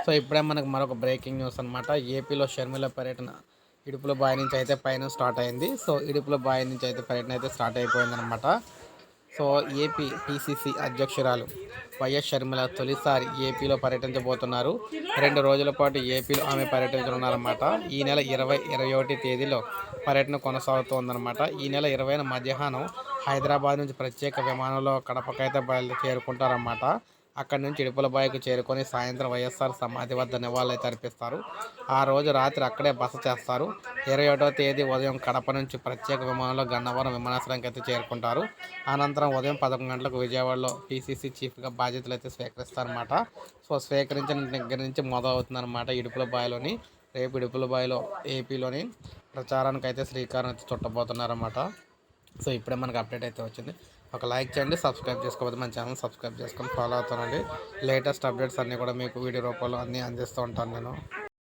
So ఇప్పుడే మనకు మరొక బ్రేకింగ్ న్యూస్ అనమాట. ఏపీలో షర్మిల పర్యటన ఇడుపులబాయి నుంచి అయితే పైన స్టార్ట్ అయింది. సో ఇడుపులబాయి నుంచి అయితే పర్యటన అయితే స్టార్ట్ అయిపోయిందనమాట. సో ఏపీ పిసిసి అధ్యక్షురాలు వైఎస్ షర్మిల తొలిసారి ఏపీలో పర్యటించబోతున్నారు. 2 రోజుల పాటు ఏపీలో ఆమె పర్యటించనున్నారన్నమాట. ఈ నెల 20, 21 తేదీలో పర్యటన కొనసాగుతోందన్నమాట. ఈ నెల 20న మధ్యాహ్నం హైదరాబాద్ నుంచి ప్రత్యేక విమానంలో కడపకైతే చేరుకుంటారన్నమాట. అక్కడి నుంచి ఇడుపులబాయికి చేరుకొని సాయంత్రం వైఎస్ఆర్ సమాధి వద్ద నివాళులైతే అర్పిస్తారు. ఆ రోజు రాత్రి అక్కడే బస చేస్తారు. 21వ తేదీ ఉదయం కడప నుంచి ప్రత్యేక విమానంలో గన్నవరం విమానాశ్రయానికి అయితే చేరుకుంటారు. అనంతరం ఉదయం 11 గంటలకు విజయవాడలో పీసీసీ చీఫ్గా బాధ్యతలు అయితే స్వీకరిస్తారన్నమాట. సో స్వీకరించిన దగ్గర నుంచి మొదలవుతుందన్నమాట ఇడుపులబాయిలోని. రేపు ఇడుపులబాయిలో ఏపీలోని ప్రచారానికి అయితే శ్రీకారం అయితే చుట్టబోతున్నారన్నమాట. సో ఇప్పుడే మనకు అప్డేట్ అయితే వచ్చింది. ఒక లైక్ చేయండి, సబ్స్క్రైబ్ చేసుకోవద్దు, మన ఛానల్ సబ్స్క్రైబ్ చేసుకొని ఫాలో అవుతానండి. లేటెస్ట్ అప్డేట్స్ అన్నీ కూడా మీకు వీడియో రూపంలో అన్నీ అందిస్తూ ఉంటాను నేను.